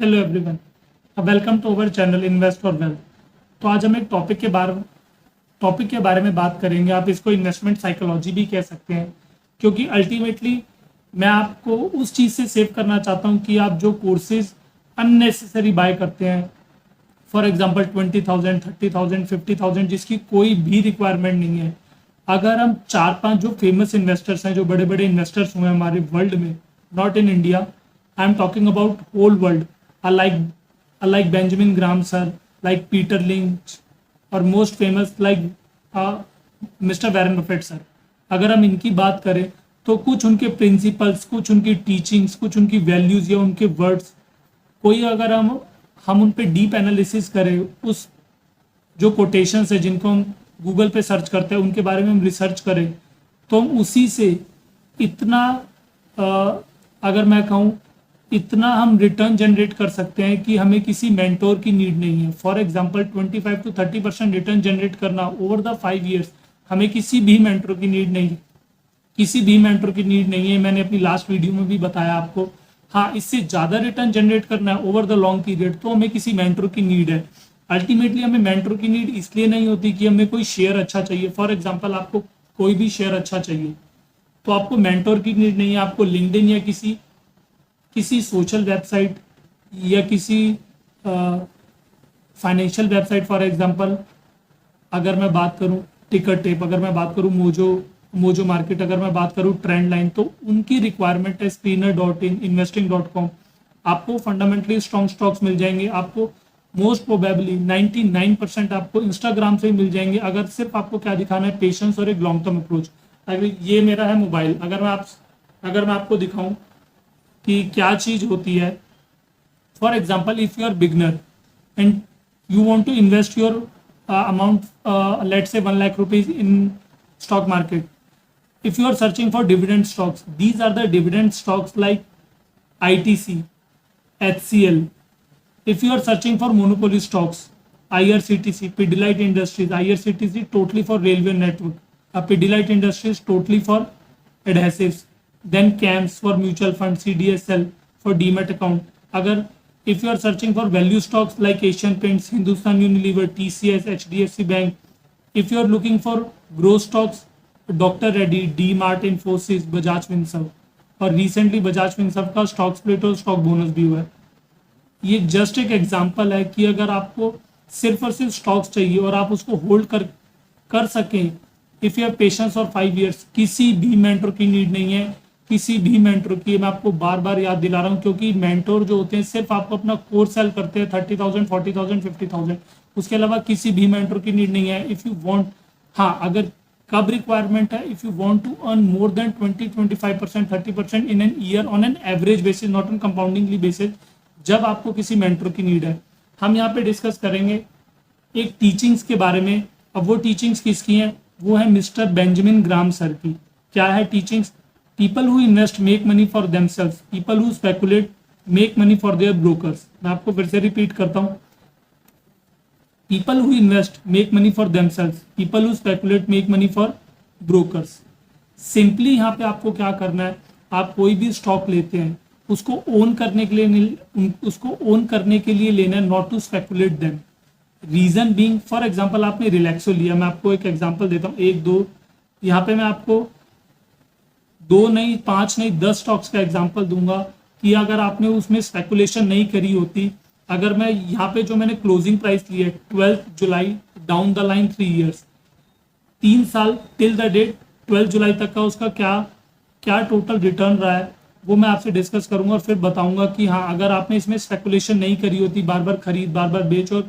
Hello everyone, welcome to our channel Invest for Wealth. तो आज हम एक टॉपिक के बारे में बात करेंगे। आप इसको इन्वेस्टमेंट साइकोलॉजी भी कह सकते हैं, क्योंकि अल्टीमेटली मैं आपको उस चीज़ से सेव करना चाहता हूँ कि आप जो कोर्सेज अननेसेसरी बाय करते हैं, फॉर एग्जांपल 20,000, 30,000, 50,000, जिसकी कोई भी रिक्वायरमेंट नहीं है। अगर हम चार पांच जो फेमस इन्वेस्टर्स हैं, जो बड़े बड़े इन्वेस्टर्स हुए हमारे वर्ल्ड में, not in India, I am talking about whole world, like Benjamin Graham sir, like Peter Lynch, और most famous like mister Warren Buffett sir. अगर हम इनकी बात करें तो कुछ उनके प्रिंसिपल्स, कुछ उनकी टीचिंग्स, कुछ उनकी वैल्यूज या उनके वर्ड्स, कोई अगर हम उन पे डीप एनालिसिस करें, उस जो कोटेशंस है जिनको हम गूगल पे सर्च करते हैं उनके बारे में हम रिसर्च करें, तो हम उसी से इतना अगर मैं कहूँ इतना हम रिटर्न जनरेट कर सकते हैं कि हमें किसी मेंटोर की नीड नहीं है। For example 25 to 30% return generate करना ओवर द 5 ईयर्स, हमें किसी भी मेंटोर की नीड नहीं, किसी भी मेंटोर की नीड नहीं है। मैंने अपनी लास्ट वीडियो में भी बताया आपको। हाँ, इससे ज़्यादा रिटर्न जनरेट करना है ओवर द लॉन्ग पीरियड, तो हमें किसी मेंटोर की नीड है। अल्टीमेटली हमें मेंटोर की नीड इसलिए नहीं होती कि हमें कोई शेयर अच्छा चाहिए। फॉर एग्जाम्पल आपको कोई भी शेयर अच्छा चाहिए तो आपको मेंटोर की नीड नहीं है। आपको लिंक्डइन या किसी सोशल वेबसाइट या किसी फाइनेंशियल वेबसाइट, फॉर एग्जांपल अगर मैं बात करूं टिकट टेप, अगर मैं बात करूं मोजो मार्केट, अगर मैं बात करूं ट्रेंड लाइन, तो उनकी रिक्वायरमेंट है screener.in, investing.com। आपको फंडामेंटली स्ट्रॉन्ग स्टॉक्स मिल जाएंगे। आपको मोस्ट प्रोबेबली 99% आपको इंस्टाग्राम से ही मिल जाएंगे, अगर सिर्फ आपको क्या दिखाना है, पेशेंस और एक लॉन्ग टर्म अप्रोच। अगर ये मेरा है मोबाइल, अगर मैं आपको दिखाऊं कि क्या चीज होती है। For example if you are beginner and you want to invest your amount, let's say 1 lakh rupees in stock market, if you are searching for dividend stocks, these are the dividend stocks like ITC, HCL. If you are searching for monopoly stocks, IRCTC, Pidilite Industries, IRCTC totally for railway network, Pidilite Industries totally for adhesives, then CAMS for mutual fund, CDSL for demat account. Agar if you are searching for value stocks like Asian Paints, Hindustan Unilever, TCS, HDFC Bank, if you are looking for growth stocks, doctor Reddy, D mart, Infosys, Bajaj Finserv, और recently Bajaj Finserv का stock split और stock bonus भी हुआ है। ये just एक example है कि अगर आपको सिर्फ और सिर्फ स्टॉक्स चाहिए और आप उसको होल्ड कर सकें, इफ यू हैव पेशेंस और 5 इयर्स, किसी भी मेंटोर की नीड नहीं है। किसी भी मेंटोर की, मैं आपको बार बार याद दिला रहा हूँ, क्योंकि मेंटोर जो होते हैं सिर्फ आपको अपना कोर्स सेल करते हैं 30,000, 40,000, 50,000, उसके अलावा किसी भी मेंटोर की नीड नहीं है। इफ यू वांट, हाँ, अगर कब रिक्वायरमेंट है, if you want to earn more than 20-25%, 30% in an year on an average basis, not on compoundingly basis, जब आपको किसी मेंटर की नीड है। हम यहाँ पे डिस्कस करेंगे एक टीचिंग्स के बारे में। अब वो टीचिंग्स किसकी हैं? वो है मिस्टर बेंजामिन ग्राम सर की। क्या है teachings? People who invest make money for themselves, people who speculate make money for their brokers. मैं आपको फिर से रिपीट करता हूँ, people who invest make money for themselves, people who speculate make money for brokers। Simply यहाँ पे आपको क्या करना है, आप कोई भी स्टॉक लेते हैं उसको ओन करने के लिए लेना है, not to speculate them. Reason being, for example आपने रिलैक्सो लिया, मैं आपको एक एग्जांपल देता हूँ, एक दो, यहाँ पे मैं आपको 2 नहीं 5 नहीं 10 स्टॉक्स का एग्जांपल दूंगा कि अगर आपने उसमें स्पेकुलेशन नहीं करी होती। अगर मैं यहाँ पे जो मैंने क्लोजिंग प्राइस ली है 12 जुलाई डाउन द लाइन 3 इयर्स, 3 साल टिल द डेट 12 जुलाई तक का उसका क्या टोटल रिटर्न रहा है, वो मैं आपसे डिस्कस करूंगा और फिर बताऊंगा कि हाँ, अगर आपने इसमें स्पेकुलेशन नहीं करी होती, बार बार खरीद बार बार बेच और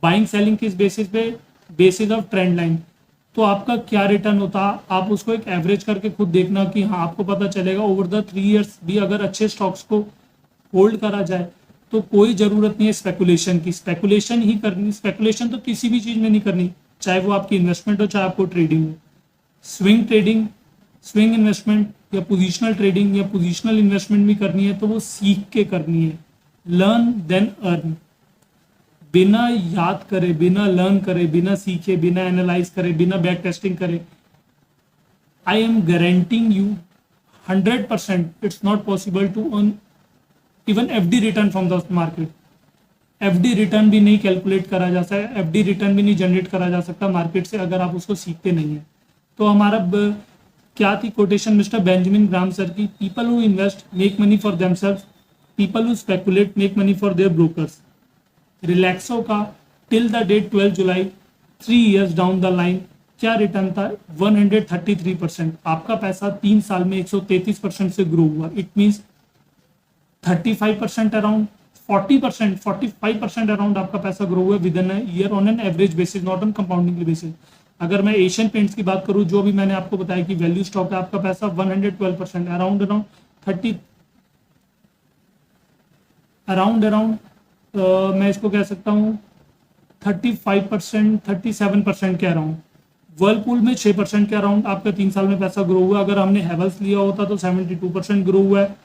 बाइंग सेलिंग किस बेसिस पे, बेसिस ऑफ ट्रेंड लाइन, तो आपका क्या रिटर्न होता। आप उसको एक एवरेज करके खुद देखना कि हाँ, आपको पता चलेगा ओवर द 3 इयर्स भी अगर अच्छे स्टॉक्स को होल्ड करा जाए तो कोई जरूरत नहीं है स्पेकुलेशन की। स्पेकुलेशन ही करनी, स्पेकुलेशन तो किसी भी चीज में नहीं करनी, चाहे वो आपकी इन्वेस्टमेंट हो चाहे आपको ट्रेडिंग हो। स्विंग ट्रेडिंग, स्विंग इन्वेस्टमेंट या पोजिशनल ट्रेडिंग या पोजिशनल इन्वेस्टमेंट भी करनी है तो वो सीख के करनी है। Learn then earn. बिना याद करे, बिना लर्न करे, बिना सीखे, बिना एनालाइज करे, बिना बैक टेस्टिंग करे, I am guaranteeing you 100% it's not possible to earn even FD return from the market, FD return भी नहीं कैलकुलेट करा जा सकता, एफडी रिटर्न भी नहीं जनरेट करा जा सकता मार्केट से अगर आप उसको सीखते नहीं है। तो हमारा क्या थी quotation mister Benjamin Graham sir की, people who invest make money for themselves, people who speculate make money for their brokers. Relaxo का till the date 12 July 3 years down the line क्या रिटर्न था, 133%। आपका पैसा 3 साल में 133% से ग्रो हुआ। इट मीन्स 35% अराउंड, 40%, 45% अराउंड आपका पैसा ग्रो हुआ with in year on an average basis, not on compounding basis. अगर मैं एशियन पेंट्स की बात करूं, जो भी मैंने आपको बताया कि वैल्यू स्टॉक है, आपका पैसा 112% अराउंड 30 अराउंड मैं इसको कह सकता हूँ 35%, 37% के अराउंड। वर्लपूल में 6% के अराउंड आपका 3 साल में पैसा ग्रो हुआ। अगर हमने हैवेल्स लिया होता तो 72% ग्रो हुआ है।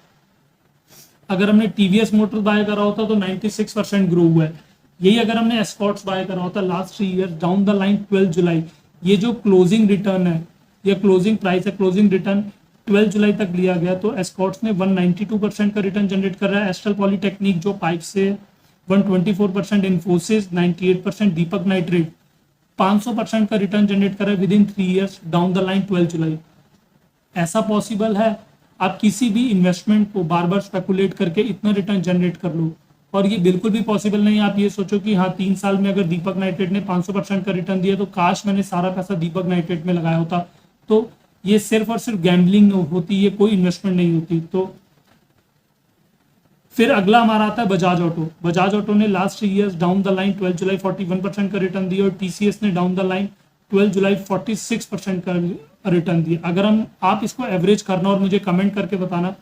अगर हमने टीवीएस मोटर बाय करा होता तो 96% ग्रो हुआ है। यही अगर हमने एस्कॉर्ट्स बाय करा होता last 3 years down the line 12 जुलाई, ये जो क्लोजिंग रिटर्न है या क्लोजिंग प्राइस है, क्लोजिंग रिटर्न 12 जुलाई तक लिया गया तो एस्कॉर्ट्स ने 192% का रिटर्न जनरेट कर रहा है। एस्ट्रल पॉलीटेक्निक जो पाइप से 124%, इन्फोसिस 98%, दीपक नाइट्रेट 500% का रिटर्न जनरेट कर रहा है with in 3 years down the line 12 जुलाई। ऐसा पॉसिबल है आप किसी भी इन्वेस्टमेंट को बार बार स्पेकुलेट करके इतना रिटर्न जनरेट कर लो, और ये बिल्कुल भी पॉसिबल नहीं। आप ये सोचो कि हाँ 3 साल में अगर दीपक नाइट्रेट ने 500% का रिटर्न दिया तो काश मैंने सारा पैसा दीपक नाइट्रेट में लगाया होता। तो ये सिर्फ और सिर्फ गैम्बलिंग होती, ये कोई इन्वेस्टमेंट नहीं होती। तो फिर अगला हमारा आता है बजाज ऑटो। बजाज ऑटो ने last 3 years down the line 12 जुलाई 41% का रिटर्न दिया और टीसीएस ने डाउन द लाइन 12 जुलाई 46% का रिटर्न दिया। अगर आप इसको एवरेज करना और मुझे कमेंट करके बताना,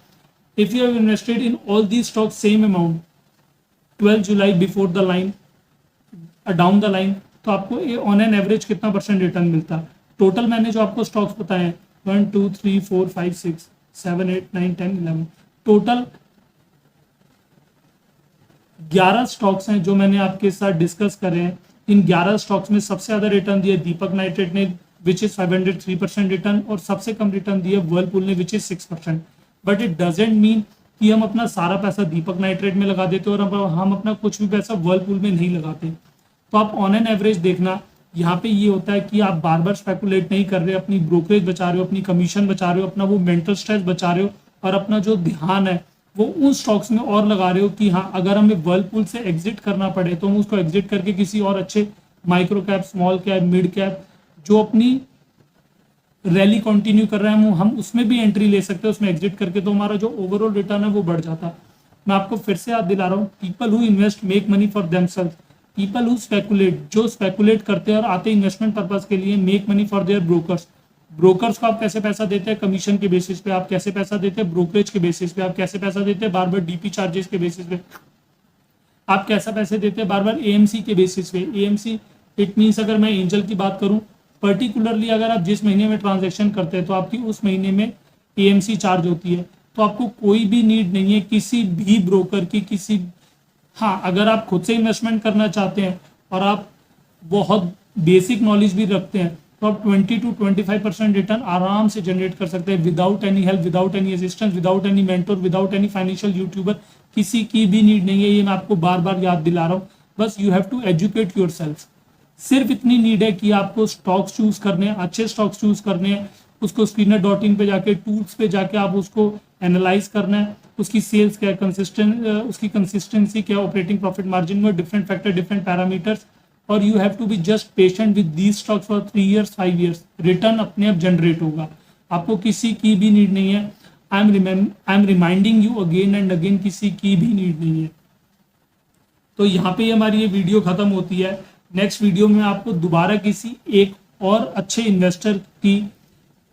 if you have invested in all the stock same amount 12 July before the line down the line, तो आपको ये ऑन एन एवरेज कितना % रिटर्न मिलता। टोटल मैंने जो आपको स्टॉक्स बताए 1 2 3 4 5 6 7 8 9 10 11 टोटल 11 स्टॉक्स हैं जो मैंने आपके साथ डिस्कस करे हैं। इन 11 स्टॉक्स में सबसे ज्यादा रिटर्न दिया दीपक नाइट्रेट ने विच इज 503% रिटर्न, और सबसे कम रिटर्न दिया वर्लपूल ने which is 6%। But it doesn't mean कि हम अपना सारा पैसा दीपक नाइट्रेट में लगा देते और हम अपना कुछ भी पैसा वर्लपूल में नहीं लगाते। तो आप ऑन एन एवरेज देखना, यहाँ पे ये होता है कि आप बार बार स्पेकुलेट नहीं कर रहे, अपनी ब्रोकरेज बचा रहे हो, अपनी कमीशन बचा रहे हो, अपना वो मेंटल स्ट्रेस बचा रहे हो, और अपना जो ध्यान है वो उन स्टॉक्स में और लगा रहे हो कि हाँ अगर हमें वर्लपूल से एग्जिट करना पड़े तो हम उसको एग्जिट करके किसी और अच्छे micro cap, small cap, mid cap जो अपनी रैली कंटिन्यू कर रहे हैं हम उसमें भी एंट्री ले सकते हैं, उसमें एग्जिट करके, तो हमारा जो ओवरऑल रिटर्न है वो बढ़ जाता। मैं आपको फिर से याद दिला रहा हूँ, people who invest make money for themself, people who speculate, जो स्पेकुलेट करते हैं और आते इन्वेस्टमेंट पर्पज के लिए, make money for their brokers. Brokers को आप कैसे पैसा देते हैं, कमीशन के बेसिस पे। आप कैसे पैसा देते हैं, ब्रोकरेज के बेसिस पे। आप कैसे पैसा देते हैं, बार बार डीपी चार्जेस के बेसिस पे। आप कैसा पैसे देते हैं, बार बार एएमसी के बेसिस पे। एएमसी इट मीन्स, अगर मैं एंजल की बात करूं, पर्टिकुलरली अगर आप जिस महीने में ट्रांजैक्शन करते हैं तो आपकी उस महीने में एएमसी चार्ज होती है। तो आपको कोई भी नीड नहीं है किसी भी ब्रोकर की, हाँ अगर आप खुद से इन्वेस्टमेंट करना चाहते हैं और आप बहुत बेसिक नॉलेज भी रखते हैं तो आप 20 to 25% रिटर्न आराम से जनरेट कर सकते हैं without any help, without any assistance, without any mentor, without any financial YouTuber. किसी की भी नीड नहीं है, ये मैं आपको बार बार याद दिला रहा हूँ। बस you have to educate yourself. सिर्फ इतनी नीड है कि आपको स्टॉक्स चूज करने हैं, अच्छे स्टॉक्स चूज करने हैं, उसको स्क्रीनर.in पे जाके, टूल्स पे जाके आप उसको एनालाइज करना है, उसकी सेल्स क्या है, उसकी कंसिस्टेंसी क्या, ऑपरेटिंग प्रॉफिट मार्जिन में डिफरेंट फैक्टर, डिफरेंट पैरामीटर्स, और you have to be just patient with these stocks for 3 years 5 years। Return अपने आप जनरेट होगा, आपको किसी की भी नीड नहीं है। I am reminding you again and again, किसी की भी नीड नहीं है। तो यहाँ पे हमारी ये वीडियो खत्म होती है। नेक्स्ट वीडियो में आपको दोबारा किसी एक और अच्छे इन्वेस्टर की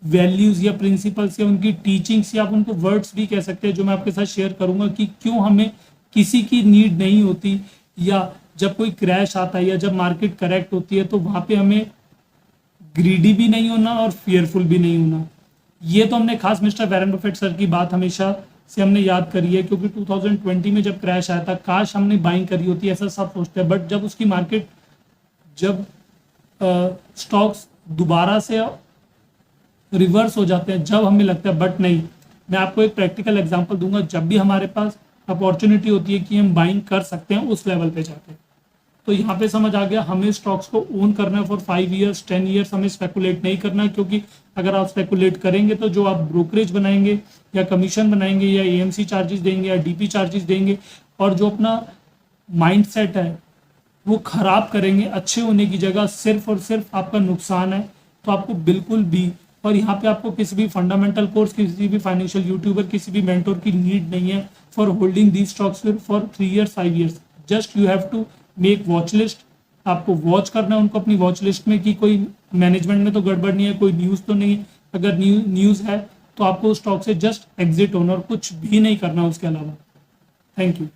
वैल्यूज या प्रिंसिपल्स या उनकी टीचिंग्स, या आप उनको वर्ड्स भी कह सकते हैं, जो मैं आपके साथ शेयर करूंगा कि क्यों हमें किसी की नीड नहीं होती, या जब कोई क्रैश आता है या जब मार्केट करेक्ट होती है तो वहां पे हमें ग्रीडी भी नहीं होना और फियरफुल भी नहीं होना। ये तो हमने खास मिस्टर वॉरेन बफेट सर की बात हमेशा से हमने याद करी है, क्योंकि 2020 में जब क्रैश आया था, काश हमने बाइंग करी होती, ऐसा सब सोचते हैं। बट जब उसकी मार्केट, जब स्टॉक्स दोबारा से रिवर्स हो जाते हैं, जब हमें लगता है, बट नहीं। मैं आपको एक प्रैक्टिकल एग्जांपल दूंगा। जब भी हमारे पास अपॉर्चुनिटी होती है कि हम बाइंग कर सकते हैं उस लेवल पे जाके। तो यहाँ पे समझ आ गया, हमें स्टॉक्स को ओन करना है फॉर 5 ईयर्स 10 ईयर्स, हमें स्पेकुलेट नहीं करना है, क्योंकि अगर आप स्पेकुलेट करेंगे तो जो आप ब्रोकरेज बनाएंगे या कमीशन बनाएंगे या एएमसी चार्जेस देंगे या डीपी चार्जेस देंगे, और जो अपना माइंड सेट है वो खराब करेंगे, अच्छे होने की जगह सिर्फ और सिर्फ आपका नुकसान है। तो आपको बिल्कुल भी, और यहाँ पे आपको किसी भी फंडामेंटल कोर्स, किसी भी फाइनेंशियल यूट्यूबर, किसी भी मेंटोर की नीड नहीं है for holding the stocks for 3 years 5 years. Just you have to make watch list, आपको वॉच करना है उनको अपनी वॉच लिस्ट में कि कोई मैनेजमेंट में तो गड़बड़ नहीं है, कोई न्यूज़ तो नहीं है। अगर न्यूज़ है तो आपको स्टॉक से जस्ट एग्जिट होना और कुछ भी नहीं करना उसके अलावा। Thank you.